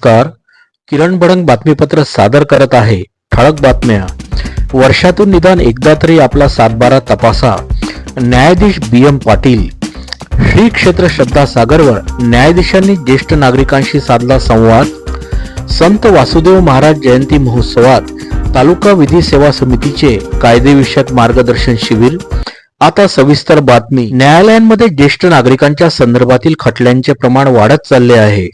नमस्कार. किरण बडंग बातमीपत्र सादर करत आहे. ठळक बातम्या. वर्षातून निदान एकदा तरी आपला सातबारा तपासा. न्यायाधीश बी एम पाटील. श्री क्षेत्र श्रद्धासागरवर न्यायाधीशांनी ज्येष्ठ नागरिकांशी साधला संवाद. संत वासुदेव महाराज जयंती महोत्सवात तालुका विधी सेवा समितीचे कायदेविषयक मार्गदर्शन शिबिर. आता सविस्तर बातमी. न्यायालयांमध्ये ज्येष्ठ नागरिकांच्या संदर्भातील खटल्यांचे प्रमाण वाढत चालले आहे.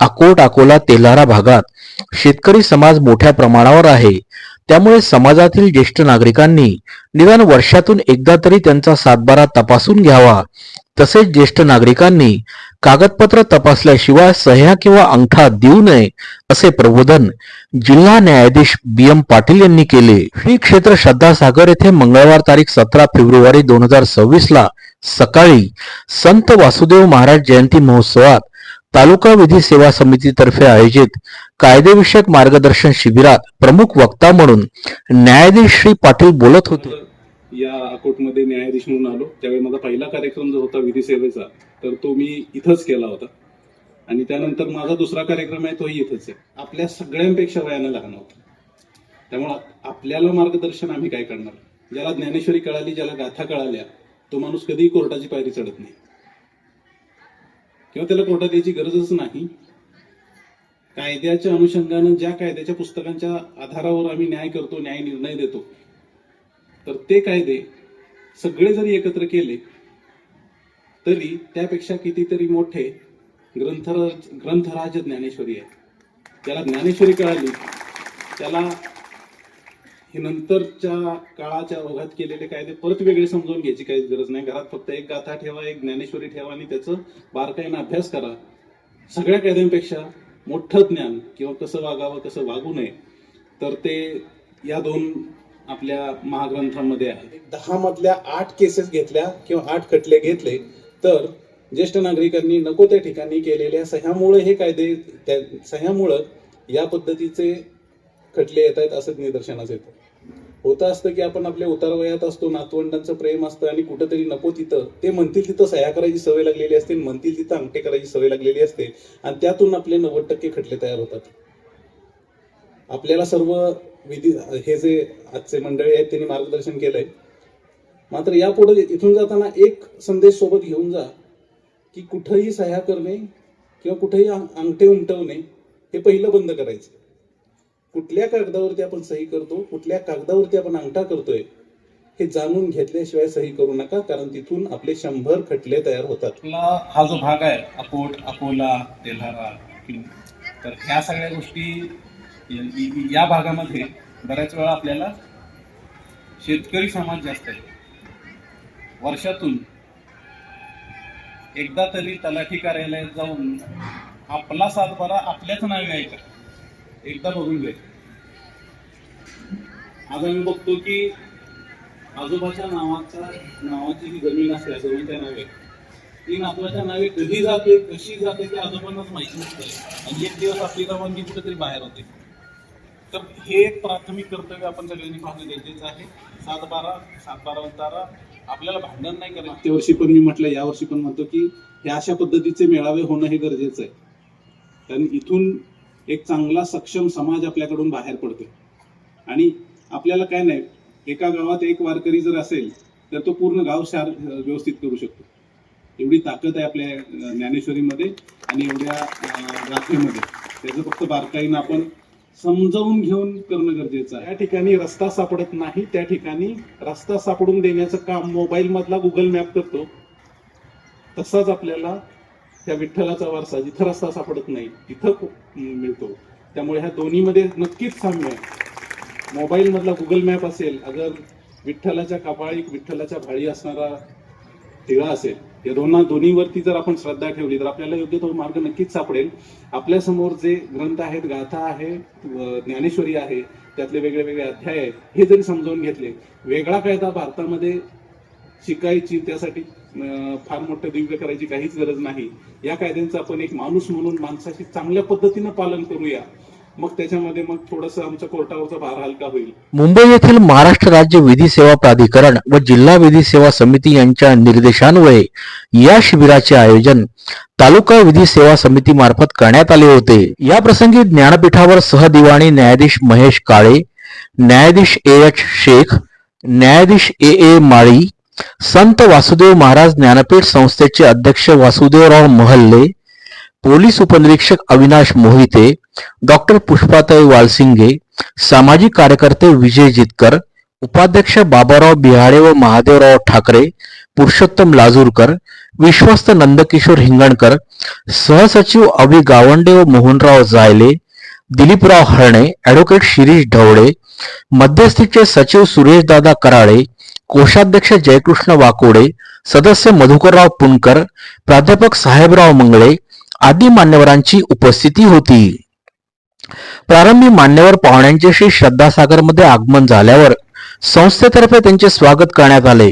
अकोट, अकोला, तेल्हारा भागात शेतकरी समाज मोठ्या प्रमाणावर आहे. त्यामुळे समाजातील ज्येष्ठ नागरिकांनी निदान वर्षातून एकदा तरी त्यांचा सातबारा तपासून घ्यावा. तसेच ज्येष्ठ नागरिकांनी कागदपत्र तपासल्याशिवाय सह्या किंवा अंगठा देऊ नये असे प्रबोधन जिल्हा न्यायाधीश बी एम पाटील यांनी केले. श्री क्षेत्र श्रद्धासागर येथे मंगळवार तारीख 17 फेब्रुवारी 2026 ला सकाळी संत वासुदेव महाराज जयंती महोत्सवात तालुका विधी सेवा समितीतर्फे आयोजित कायदेविषयक मार्गदर्शन शिबिरात प्रमुख वक्ता म्हणून न्यायाधीश श्री पाटील बोलत होते. या अकोटमध्ये न्यायाधीश म्हणून आलो त्यावेळी माझा पहिला कार्यक्रम जो होता विधी सेवेचा तर तो मी इथंच केला होता आणि त्यानंतर माझा दुसरा कार्यक्रम आहे तोही इथंच आहे. आपल्या सगळ्यांपेक्षा वयानं लहान होता त्यामुळे आपल्याला मार्गदर्शन आम्ही काय करणार. ज्याला ज्ञानेश्वरी कळाली, ज्याला गाथा कळाल्या, तो माणूस कधीही कोर्टाची पायरी चढत नाही किंवा त्याला कोर्टात यायची गरजच नाही. कायद्याच्या अनुषंगानं ज्या कायद्याच्या पुस्तकांच्या आधारावर आम्ही न्याय करतो, न्याय निर्णय देतो, तर ते कायदे सगळे जरी एकत्र केले तरी त्यापेक्षा कितीतरी मोठे ग्रंथराज ज्ञानेश्वरी आहे. ज्याला ज्ञानेश्वरी कळाली त्याला हे नंतरच्या काळाच्या ओघात केलेले कायदे परत वेगळे समजून घ्यायची काहीच गरज नाही. घरात फक्त एक गाथा ठेवा, एक ज्ञानेश्वरी ठेवा आणि त्याचं बारकाईनं अभ्यास करा. सगळ्या कायद्यांपेक्षा मोठं ज्ञान किंवा कसं वागावं, कसं वागू नये, तर ते या दोन आपल्या महाग्रंथांमध्ये आहे. 10 मधल्या 8 केसेस घेतल्या किंवा 8 खटले घेतले तर ज्येष्ठ नागरिकांनी नको त्या ठिकाणी केलेल्या सह्यामुळे हे कायदे, सह्यामुळं या पद्धतीचे खटले येत आहेत असं निदर्शनास येतं. होतं असतं की आपण आपल्या उतारवयात असतो, नातवंडांचं प्रेम असतं आणि कुठंतरी नको तिथं ते म्हणतील तिथं सह्या करायची सवय लागलेली असते, म्हणतील तिथं अंगठे करायची सवय लागलेली असते आणि त्यातून आपले 90% खटले तयार होतात. आपल्याला सर्व विधी हे जे आजचे मंडळी आहेत त्यांनी मार्गदर्शन केलंय. मात्र यापुढे इथून जाताना एक संदेश सोबत घेऊन जा की कुठंही सह्या करणे किंवा कुठेही अंगठे उमटवणे हे पहिलं बंद करायचं. कुठल्या कागदावरती आपण सही करतो, कुठल्या कागदावरती आपण अंगठा करतोय हे जाणून घेतल्याशिवाय सही करू नका, कारण तिथून आपले 100 खटले तयार होतात. हा जो भाग आहे अकोट, अकोला, तेल्हारा, तर ह्या सगळ्या गोष्टी या भागामध्ये बऱ्याच वेळा आपल्याला शेतकरी समाज जास्त आहे. वर्षातून एकदा तरी तलाठी कार्यालयात जाऊन आपला सातबारा आपल्याच नावे यायचा एकदा बघून घ्यायचं. आज आम्ही बघतो की आजोबाच्या नावाची ही जमीन असते, आजोबांच्या नावे, ती नातवाच्या नावे कधी जाते, कशी जाते ते आजोबांनाच माहिती नसतं आणि एक दिवस आपली रवानगी कुठेतरी बाहेर होते. तर हे एक प्राथमिक कर्तव्य आपण सगळ्यांनी पाहणं गरजेचं आहे. सातबारा उतारा आपल्याला भांडण नाही करायचं. मागच्या वर्षी पण मी म्हटलं, या वर्षी पण म्हणतो की ह्या अशा पद्धतीचे मेळावे होणं हे गरजेचं आहे. कारण इथून एक चांगला सक्षम समाज आपल्याकडून बाहेर पडतो आणि आपल्याला काय नाही, एका गावात एक वारकरी जर असेल तर तो पूर्ण गाव व्यवस्थित करू शकतो. एवढी ताकद आहे आपल्या ज्ञानेश्वरीमध्ये आणि एवढ्या गाथेमध्ये. त्याचं फक्त बारकाईनं आपण समजावून घेऊन करणं गरजेचं आहे. या ठिकाणी रस्ता सापडत नाही, त्या ठिकाणी रस्ता सापडून देण्याचं काम मोबाईल मधला गुगल मॅप करतो. तसाच आपल्याला त्या विठ्ठलाचा वारसा जिथं रस्ता सापडत नाही तिथं मिळतो. त्यामुळे ह्या दोन्हीमध्ये नक्कीच साम्य आहे. मोबाईल मधला गुगल मॅप असेल, अगर विठ्ठलाच्या कपाळी, विठ्ठलाच्या भाळी असणारा टिळा असेल, या दोन्हीवरती जर आपण श्रद्धा ठेवली तर आपल्याला योग्य तो मार्ग नक्कीच सापडेल. आपल्या समोर जे ग्रंथ आहेत, गाथा आहे, ज्ञानेश्वरी आहे, त्यातले वेगळे वेगळे अध्याय आहेत, हे जरी समजावून घेतले, वेगळा कायदा भारतामध्ये शिकायची त्यासाठी फार मोठं दिव्य करायची काहीच गरज नाही. या कायद्यांचं आपण एक माणूस म्हणून माणसाशी चांगल्या पद्धतीनं पालन करूया. मग त्याच्यामध्ये मग थोडंसं आमच्या कोर्टावरचा भार हलका होईल. मुंबई येथील महाराष्ट्र राज्य विधी सेवा प्राधिकरण व जिल्हा विधी सेवा समिती यांच्या निर्देशान्वये या शिबिराचे आयोजन तालुका विधी सेवा समिती मार्फत करण्यात आले होते. या प्रसंगी ज्ञानपीठावर सहदिवाणी न्यायाधीश महेश काळे, न्यायाधीश A.H. शेख, न्यायाधीश A.A. माळी, संत वासुदेव महाराज ज्ञानपीठ संस्थेचे अध्यक्ष वासुदेवराव महल्ले, पोलीस उपनिरीक्षक अविनाश मोहिते, डॉक्टर पुष्पाताई वालसिंगे, सामाजिक कार्यकर्ते विजय जितकर, उपाध्यक्ष बाबाराव बिहाडे व महादेवराव ठाकरे, पुरुषोत्तम लाजूरकर, विश्वस्त नंदकिशोर हिंगणकर, सहसचिव अभि गावंडे व मोहनराव जायले, दिलीपराव हरणे, ॲडव्होकेट शिरीष ढवळे, मध्यस्थीचे सचिव सुरेशदादा कराळे, कोषाध्यक्ष जयकृष्ण वाकोडे, सदस्य मधुकरराव पुणकर, प्राध्यापक साहेबराव मंगळे आदी मान्यवरांची उपस्थिती होती. प्रारंभी मान्यवर पाहुण्यांचे श्री श्रद्धासागरमध्ये आगमन झाल्यावर संस्थेतर्फे त्यांचे स्वागत करण्यात आले.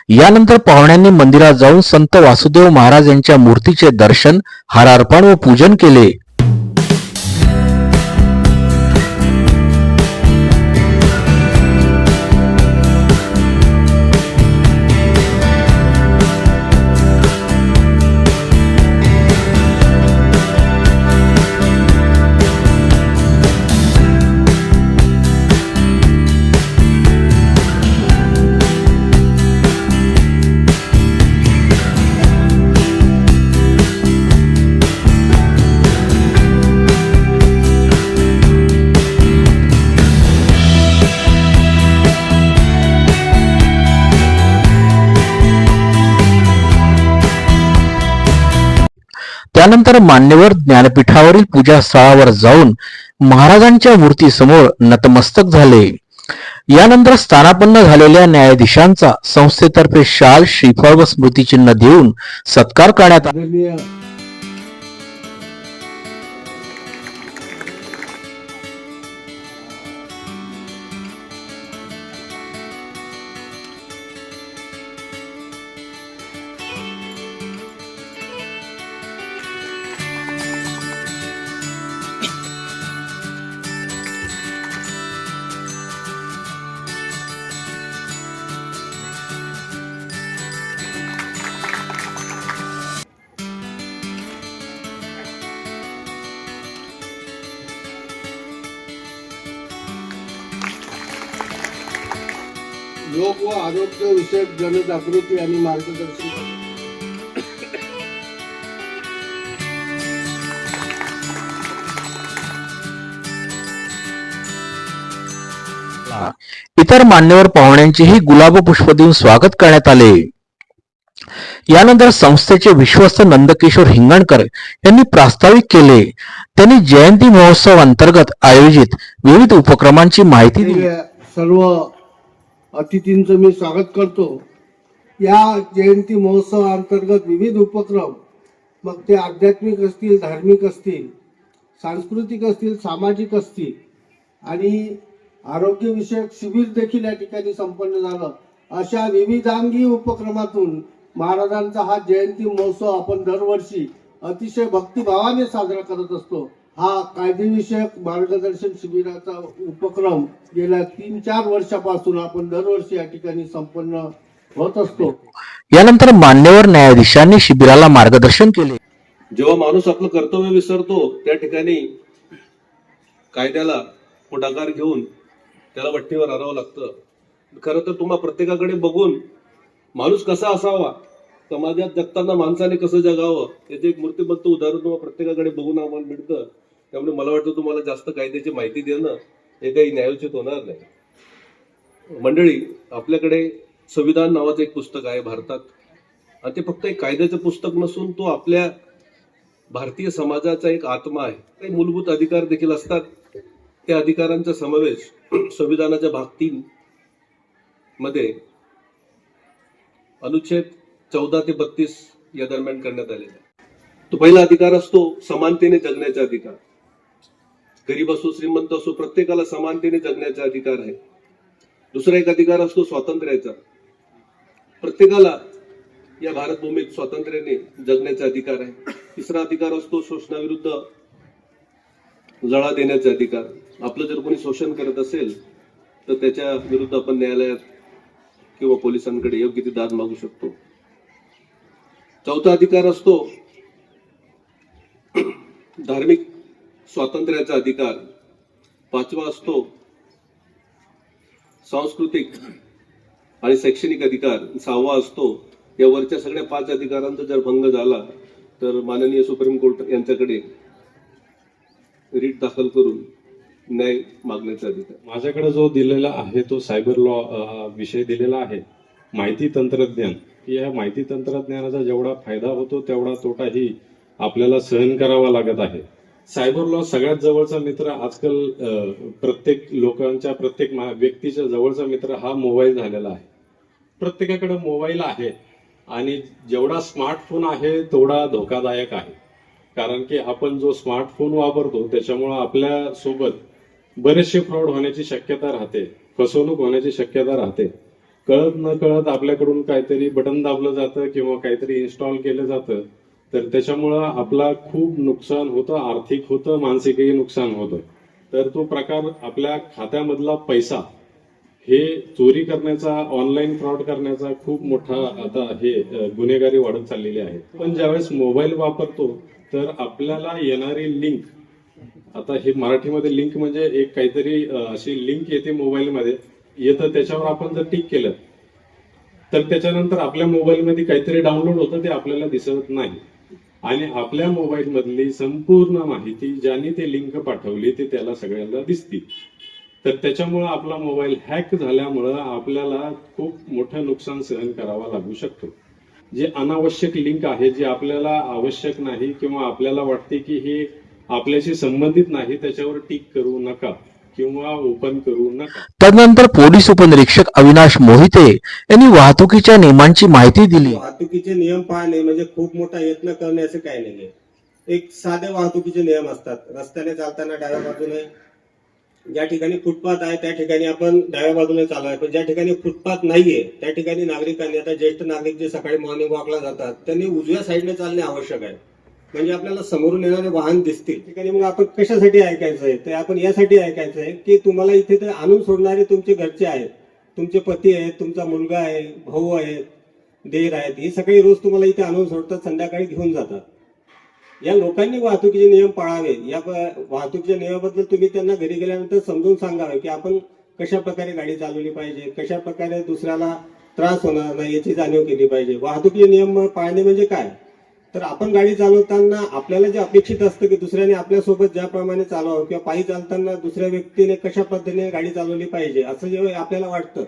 यानंतर पाहुण्यांनी मंदिरात जाऊन संत वासुदेव महाराज यांच्या मूर्तीचे दर्शन, हारार्पण व पूजन केले. त्यानंतर मान्यवर ज्ञानपीठावरील पूजास्थळावर जाऊन महाराजांच्या मूर्तीसमोर नतमस्तक झाले. यानंतर स्थानापन्न झालेल्या न्यायाधीशांचा संस्थेतर्फे शाल, श्रीफळ व स्मृतिचिन्ह देऊन सत्कार करण्यात आला. आदरणीय योग व आरोग्य विषयक जनजागृती आणि मार्गदर्शन. इतर मान्यवर पाहुण्यांचेही गुलाब पुष्प देऊन स्वागत करण्यात आले. यानंतर संस्थेचे विश्वस्त नंदकिशोर हिंगणकर यांनी प्रास्ताविक केले. त्यांनी जयंती महोत्सव अंतर्गत आयोजित विविध उपक्रमांची माहिती दिली. सर्व अतिथींचं मी स्वागत करतो. या जयंती महोत्सवाअंतर्गत विविध उपक्रम, मग ते आध्यात्मिक असतील, धार्मिक असतील, सांस्कृतिक असतील, सामाजिक असतील आणि आरोग्यविषयक शिबिर देखील या ठिकाणी संपन्न झालं. अशा विविधांगी उपक्रमातून महाराजांचा हा जयंती महोत्सव आपण दरवर्षी अतिशय भक्तिभावाने साजरा करत असतो. हा कायदेविषयक मार्गदर्शन शिबिराचा उपक्रम गेल्या 3-4 वर्षापासून आपण दरवर्षी या ठिकाणी संपन्न होत असतो. यानंतर मान्यवर न्यायाधीशांनी शिबिराला मार्गदर्शन केले. जेव्हा माणूस आपलं कर्तव्य विसरतो त्या ठिकाणी कायद्याला पुढाकार घेऊन त्याला वट्टीवर आणावं लागतं. खरं तर तुम्हा प्रत्येकाकडे बघून माणूस कसा असावा, समाजात जगताना माणसाने कसं जगावं याचे एक मूर्तिमंत उदाहरण तुम्हाला प्रत्येकाकडे बघून आम्हाला मिळतं. त्यामुळे मला वाटतं तुम्हाला जास्त कायद्याची माहिती देणं हे काही न्यायोचित होणार नाही. मंडळी, आपल्याकडे संविधान नावाचं एक पुस्तक आहे भारतात, आणि ते फक्त एक कायद्याचं पुस्तक नसून तो आपल्या भारतीय समाजाचा एक आत्मा आहे. काही मूलभूत अधिकार देखील असतात. त्या अधिकारांचा समावेश संविधानाच्या भाग 3 मध्ये अनुच्छेद 14 ते 32 या दरम्यान करण्यात आलेला आहे. तो पहिला अधिकार असतो समानतेने जगण्याचा अधिकार. गरीब असो, श्रीमंत असो, प्रत्येकाला समानतेने जगण्याचा अधिकार आहे. दुसरा एक अधिकार असतो स्वातंत्र्याचा. प्रत्येकाला या भारतभूमीत स्वातंत्र्याने जगण्याचा अधिकार आहे. तिसरा अधिकार असतो शोषणाविरुद्ध जळा देण्याचे अधिकार. आपलं जर कोणी शोषण करत असेल तर त्याच्या विरुद्ध आपण न्यायालयात किंवा पोलिसांकडे योग्य ती दाद मागू शकतो. चौथा अधिकार असतो धार्मिक स्वातंत्र्याचा अधिकार. पाचवा असतो सांस्कृतिक आणि शैक्षणिक अधिकार. सहावा असतो या वरच्या सगळ्या 5 अधिकारांचा जर भंग झाला तर माननीय सुप्रीम कोर्ट यांच्याकडे रीट दाखल करून न्याय मागण्याचा अधिकार. माझ्याकडे जो दिलेला आहे तो सायबर लॉ विषय दिलेला आहे. माहिती तंत्रज्ञान, या माहिती तंत्रज्ञानाचा जेवढा फायदा होतो तेवढा तोटाही आपल्याला सहन करावा लागत आहे. सायबर लॉ सगळ्यात जवळचा मित्र आजकाल प्रत्येक लोकांच्या, प्रत्येक व्यक्तीच्या जवळचा मित्र हा मोबाईल झालेला आहे. प्रत्येकाकडे मोबाईल आहे आणि जेवढा स्मार्टफोन आहे तेवढा धोकादायक आहे. कारण की आपण जो स्मार्टफोन वापरतो त्याच्यामुळे आपल्या सोबत बरेचसे फ्रॉड होण्याची शक्यता राहते, फसवणूक होण्याची शक्यता राहते. कळत न कळत आपल्याकडून काहीतरी बटन दाबलं जातं किंवा काहीतरी इन्स्टॉल केलं जातं, तर त्याच्यामुळं आपला खूप नुकसान होतं, आर्थिक होतं, मानसिकही नुकसान होतं. तर तो प्रकार आपल्या खात्यामधला पैसा हे चोरी करण्याचा, ऑनलाईन फ्रॉड करण्याचा खूप मोठा आता हे गुन्हेगारी वाढत चाललेली आहे. पण ज्यावेळेस मोबाईल वापरतो तर आपल्याला येणारी लिंक, आता हे मराठीमध्ये लिंक म्हणजे एक काहीतरी अशी लिंक येते मोबाईलमध्ये येतं, त्याच्यावर आपण जर टिक केलं तर त्याच्यानंतर आपल्या मोबाईलमध्ये काहीतरी डाउनलोड होतं, ते आपल्याला दिसत नाही. आणि आपल्या मोबाईल मधली संपूर्ण माहिती ज्याने ते लिंक पाठवली ते त्याला सगळ्यांना दिसते. तर त्याच्यामुळं आपला मोबाईल हॅक झाल्यामुळं आपल्याला खूप मोठं नुकसान सहन करावं लागू शकतो. जे अनावश्यक लिंक आहे, जे आपल्याला आवश्यक नाही किंवा आपल्याला वाटते की हे आपल्याशी संबंधित नाही, त्याच्यावर टिक करू नका किंवा ओपन करू नका. तदनंतर पोलीस उपनिरीक्षक अविनाश मोहिते यांनी वाहतुकीच्या नियमांची माहिती दिली. वाहतुकीचे नियम पाळणे म्हणजे खूप मोठा यत्न करणे असं काही नाहीये. एक साधे वाहतुकीचे नियम असतात. रस्त्याने चालताना डाव्या बाजूने ज्या ठिकाणी फुटपाथ आहे त्या ठिकाणी आपण डाव्या बाजूने चालवाय, पण ज्या ठिकाणी फुटपाथ नाहीये त्या ठिकाणी नागरिकांनी, आता ज्येष्ठ नागरिक जे सकाळी मॉर्निंग वॉकला जातात त्यांनी उजव्या साईडने चालणे आवश्यक आहे. म्हणजे आपल्याला समोरून येणारे वाहन दिसतील. ठिकाणी मग आपण कशासाठी ऐकायचं आहे, तर आपण यासाठी ऐकायचं आहे की तुम्हाला इथे ते आणून सोडणारे तुमचे घरचे आहेत, तुमचे पती आहेत, तुमचा मुलगा आहे, भाऊ आहेत, देर आहेत, हे सगळे रोज तुम्हाला इथे आणून सोडतात, संध्याकाळी घेऊन जातात. या लोकांनी वाहतुकीचे नियम पाळावे. या वाहतुकीच्या नियमाबद्दल तुम्ही त्यांना घरी गेल्यानंतर समजून सांगावे की आपण कशा प्रकारे गाडी चालवली पाहिजे, कशा प्रकारे दुसऱ्याला त्रास होणार नाही याची जाणीव केली पाहिजे. वाहतुकीचे नियम पाळणे म्हणजे काय, तर आपण गाडी चालवताना आपल्याला जे अपेक्षित असतं की दुसऱ्याने आपल्यासोबत ज्याप्रमाणे चालवावं किंवा पायी चालताना दुसऱ्या व्यक्तीने कशा पद्धतीने गाडी चालवली पाहिजे असं जेव्हा आपल्याला वाटतं,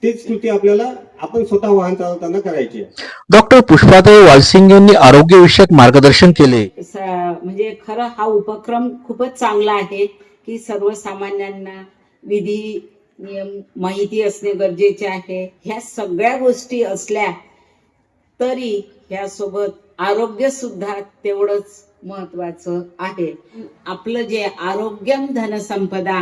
तीच कृती आपल्याला आपण स्वतः वाहन चालवताना करायची आहे. डॉक्टर पुष्पाताई वालसिंग यांनी आरोग्यविषयक मार्गदर्शन केले. म्हणजे खरं हा उपक्रम खूपच चांगला आहे की सर्वसामान्यांना विधी नियम माहिती असणे गरजेचे आहे. ह्या सगळ्या गोष्टी असल्या तरी ह्यासोबत आरोग्य सुद्धा तेवढंच महत्वाचं आहे. आपलं जे आरोग्यम धनसंपदा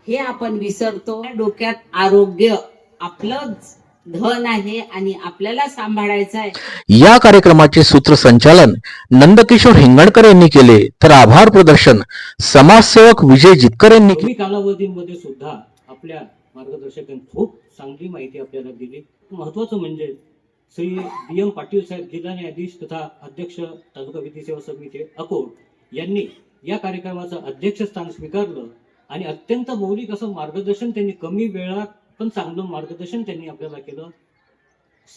हे आपण विसरतो. डोक्यात आरोग्य आपलंच धन आहे आणि आपल्याला सांभाळायचं आहे. या कार्यक्रमाचे सूत्रसंचालन नंदकिशोर हिंगणकर यांनी केले, तर आभार प्रदर्शन समाजसेवक विजय जितकर यांनी कमी कालावधीमध्ये सुद्धा आपल्या मार्गदर्शकांनी खूप चांगली माहिती आपल्याला दिली. महत्वाचं म्हणजे श्री BM पाटील साहेब, जिल्हा न्यायाधीश तथा अध्यक्ष तालुका विधी सेवा समिती अकोट यांनी या कार्यक्रमाचं अध्यक्षस्थान स्वीकारलं आणि अत्यंत मौलिक असं मार्गदर्शन त्यांनी, कमी वेळात पण चांगलं मार्गदर्शन त्यांनी आपल्याला केलं.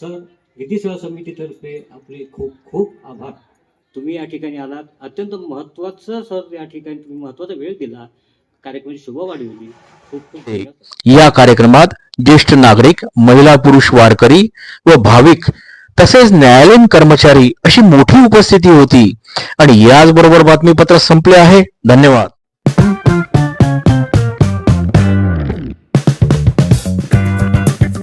सर, विधी सेवा समितीतर्फे आपले खूप खूप आभार. तुम्ही या ठिकाणी आलात, अत्यंत महत्वाचं सर या ठिकाणी तुम्ही महत्वाचा वेळ दिला, कार्यक्रमाची शोभा वाढवली. खूप खूप धन्यवाद. या कार्यक्रमात ज्येष्ठ नागरिक, महिला पुरुष वारकरी व भाविक तसेच न्यायालयीन कर्मचारी अशी मोठी उपस्थिती होती. आणि याचबरोबर बातमीपत्र संपले आहे. धन्यवाद.